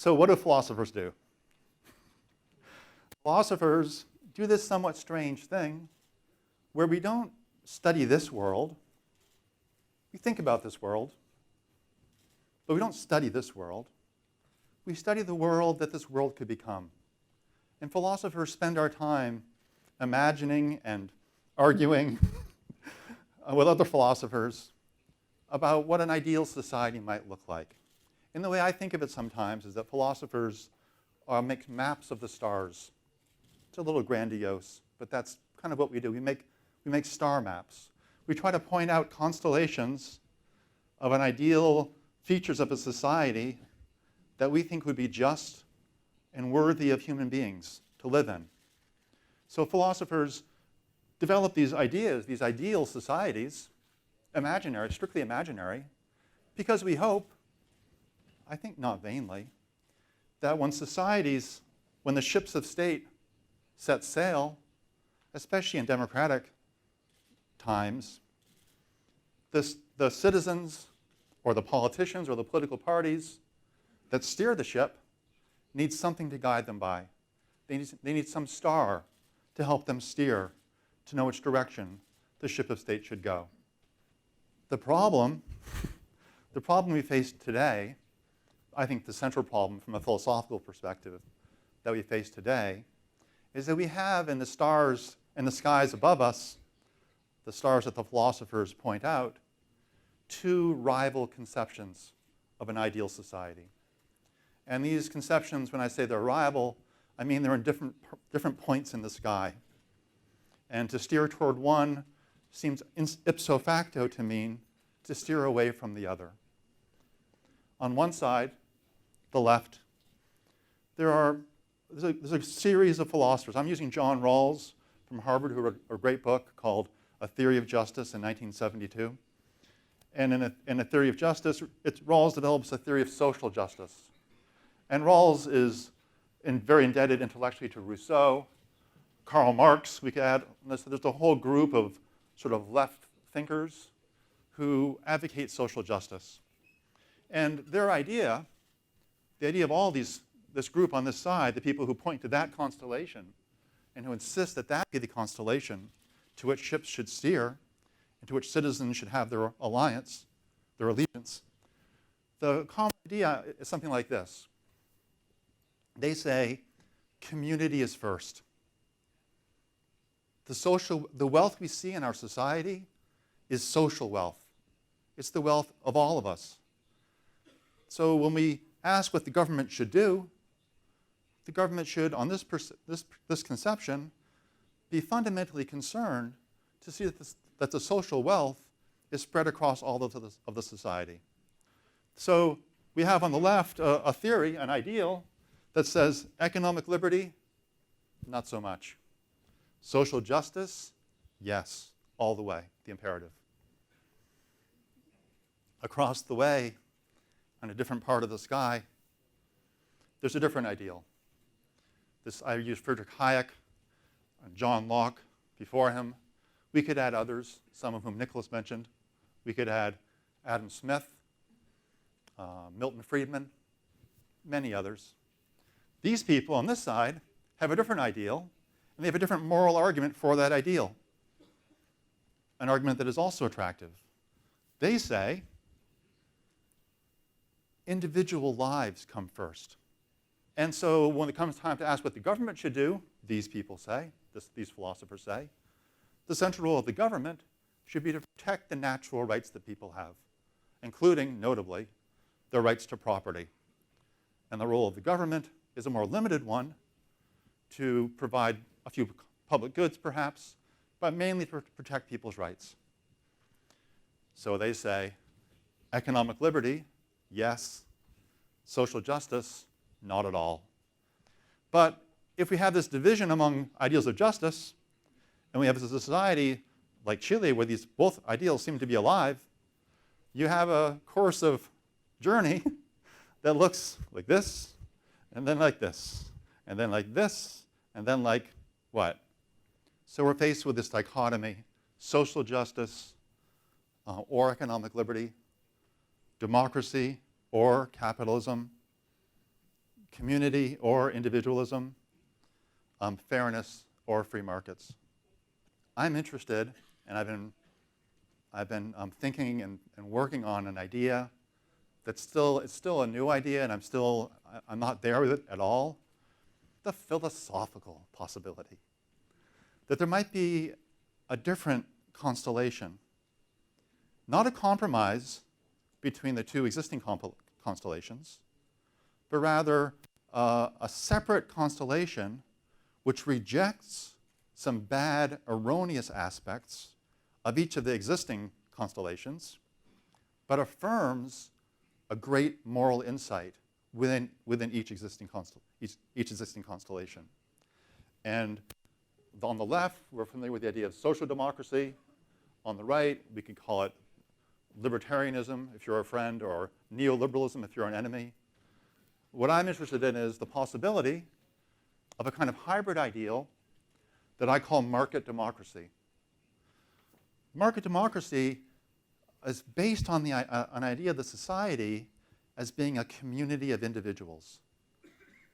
So what do philosophers do? Philosophers do this somewhat strange thing where we don't study this world. We think about this world, but we don't study this world. We study the world that this world could become. And philosophers spend our time imagining and arguing with other philosophers about what an ideal society might look like. And the way I think of it sometimes is that philosophers make maps of the stars. It's a little grandiose, but that's kind of what we do. We make star maps. We try to point out constellations of an ideal features of a society that we think would be just and worthy of human beings to live in. So philosophers develop these ideas, these ideal societies, imaginary, strictly imaginary, because we hope, I think not vainly, that when the ships of state set sail, especially in democratic times, the citizens or the politicians or the political parties that steer the ship need something to guide them by. They need some star to help them steer, to know which direction the ship of state should go. The problem we face today, I think the central problem from a philosophical perspective that we face today, is that we have in the stars and the skies above us, the stars that the philosophers point out, two rival conceptions of an ideal society. And these conceptions, when I say they're rival, I mean they're in different points in the sky. And to steer toward one seems ipso facto to mean to steer away from the other. On one side, the left, there's a series of philosophers. I'm using John Rawls from Harvard, who wrote a great book called A Theory of Justice in 1972. And in A Theory of Justice, Rawls develops a theory of social justice. And Rawls is very indebted intellectually to Rousseau, Karl Marx, we could add. There's a whole group of sort of left thinkers who advocate social justice. And their idea, the idea of all this group on this side, the people who point to that constellation and who insist that that be the constellation to which ships should steer and to which citizens should have their alliance, their allegiance, the common idea is something like this. They say community is first. The wealth we see in our society is social wealth. It's the wealth of all of us. So when we ask what the government should do, the government should, on this conception, be fundamentally concerned to see that the social wealth is spread across all of the society. So we have on the left a theory, an ideal, that says economic liberty, not so much. Social justice, yes, all the way, the imperative. Across the way, on a different part of the sky, there's a different ideal. I used Friedrich Hayek, John Locke before him. We could add others, some of whom Nicholas mentioned. We could add Adam Smith, Milton Friedman, many others. These people on this side have a different ideal, and they have a different moral argument for that ideal, an argument that is also attractive. They say individual lives come first. And so when it comes time to ask what the government should do, these people say, these philosophers say, the central role of the government should be to protect the natural rights that people have, including, notably, their rights to property. And the role of the government is a more limited one, to provide a few public goods, perhaps, but mainly to protect people's rights. So they say economic liberty, yes. Social justice, not at all. But if we have this division among ideals of justice, and we have a society like Chile where these both ideals seem to be alive, you have a course of journey that looks like this, and then like this, and then like this, and then like what? So we're faced with this dichotomy, social justice or economic liberty, democracy or capitalism, community or individualism, fairness or free markets. I'm interested, and I've been thinking and working on an idea it's still a new idea, and I'm not there with it at all. The philosophical possibility that there might be a different constellation, not a compromise between the two existing constellations, but rather a separate constellation which rejects some bad, erroneous aspects of each of the existing constellations, but affirms a great moral insight within each existing constellation. And on the left, we're familiar with the idea of social democracy. On the right, we can call it libertarianism if you're a friend, or neoliberalism if you're an enemy. What I'm interested in is the possibility of a kind of hybrid ideal that I call market democracy. Market democracy is based on an idea of the society as being a community of individuals.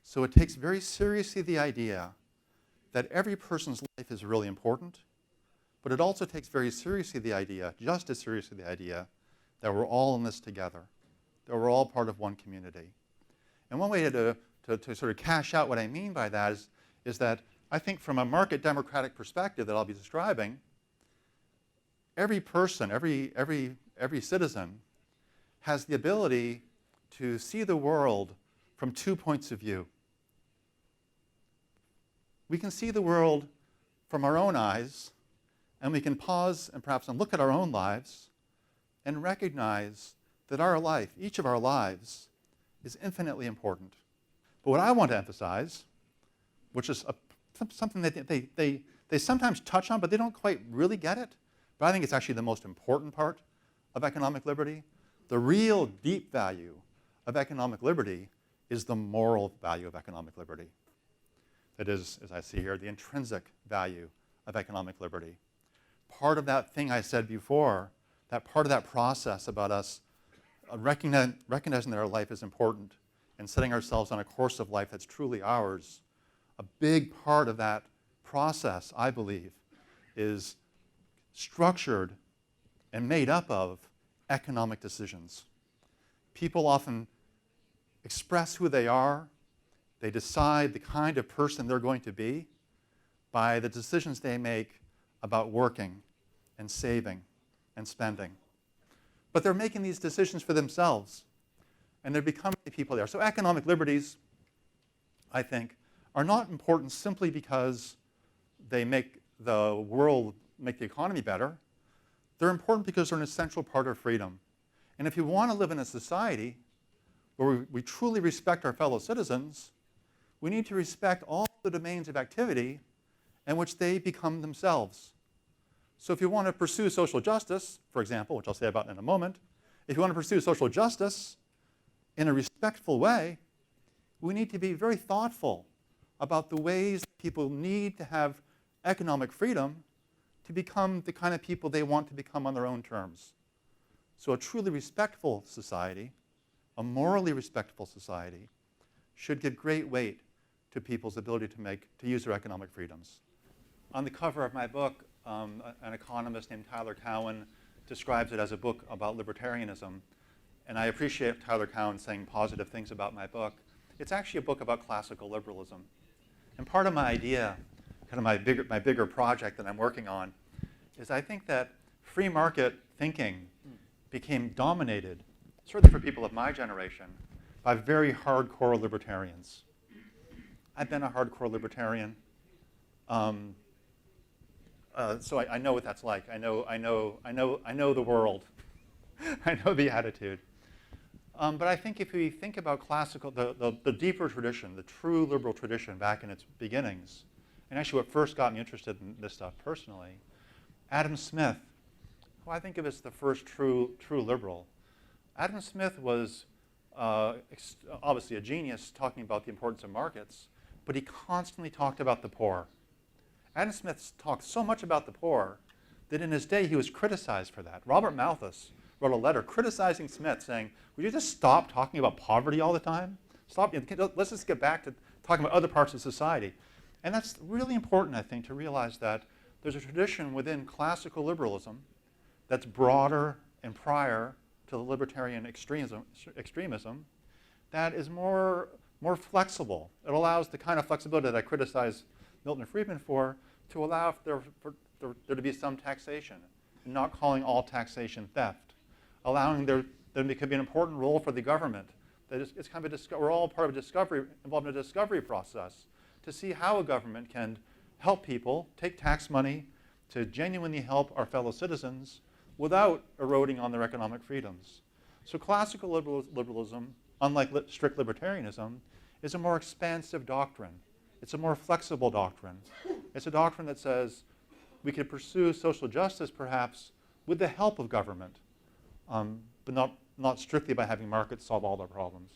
So it takes very seriously the idea that every person's life is really important, but it also takes very seriously the idea, just as seriously the idea, that we're all in this together, that we're all part of one community. And one way to sort of cash out what I mean by that is that I think from a market democratic perspective that I'll be describing, every person, every citizen has the ability to see the world from 2 points of view. We can see the world from our own eyes, and we can pause and perhaps look at our own lives and recognize that our life, each of our lives, is infinitely important. But what I want to emphasize, which is something that they sometimes touch on, but they don't quite really get it, but I think it's actually the most important part of economic liberty. The real deep value of economic liberty is the moral value of economic liberty. That is, as I see here, the intrinsic value of economic liberty. Part of that thing I said before, that part of that process about us recognizing that our life is important and setting ourselves on a course of life that's truly ours, a big part of that process, I believe, is structured and made up of economic decisions. People often express who they are. They decide the kind of person they're going to be by the decisions they make about working and saving and spending. But they're making these decisions for themselves, and they're becoming the people they are. So economic liberties, I think, are not important simply because they make the world, make the economy better. They're important because they're an essential part of freedom. And if you want to live in a society where we truly respect our fellow citizens, we need to respect all the domains of activity in which they become themselves. So if you want to pursue social justice, for example, which I'll say about in a moment, if you want to pursue social justice in a respectful way, we need to be very thoughtful about the ways people need to have economic freedom to become the kind of people they want to become on their own terms. So a truly respectful society, a morally respectful society, should give great weight to people's ability to use their economic freedoms. On the cover of my book, an economist named Tyler Cowen describes it as a book about libertarianism. And I appreciate Tyler Cowen saying positive things about my book. It's actually a book about classical liberalism. And part of my idea, kind of my bigger project that I'm working on, is I think that free market thinking became dominated, certainly for people of my generation, by very hardcore libertarians. I've been a hardcore libertarian. So I know what that's like. I know the world. I know the attitude. But I think if we think about classical, the deeper tradition, the true liberal tradition back in its beginnings, and actually what first got me interested in this stuff personally, Adam Smith, who I think of as the first true liberal. Adam Smith was obviously a genius talking about the importance of markets, but he constantly talked about the poor. Adam Smith talked so much about the poor that in his day he was criticized for that. Robert Malthus wrote a letter criticizing Smith saying, would you just stop talking about poverty all the time? let's just get back to talking about other parts of society. And that's really important, I think, to realize that there's a tradition within classical liberalism that's broader and prior to the libertarian extremism that is more flexible. It allows the kind of flexibility that I criticize Milton and Friedman for, to allow there to be some taxation, and not calling all taxation theft, allowing there could be an important role for the government. That it's kind of we're all part of a discovery, involved in a discovery process to see how a government can help people take tax money to genuinely help our fellow citizens without eroding on their economic freedoms. So classical liberalism, unlike strict libertarianism, is a more expansive doctrine. It's a more flexible doctrine. It's a doctrine that says we could pursue social justice perhaps with the help of government, but not strictly by having markets solve all our problems.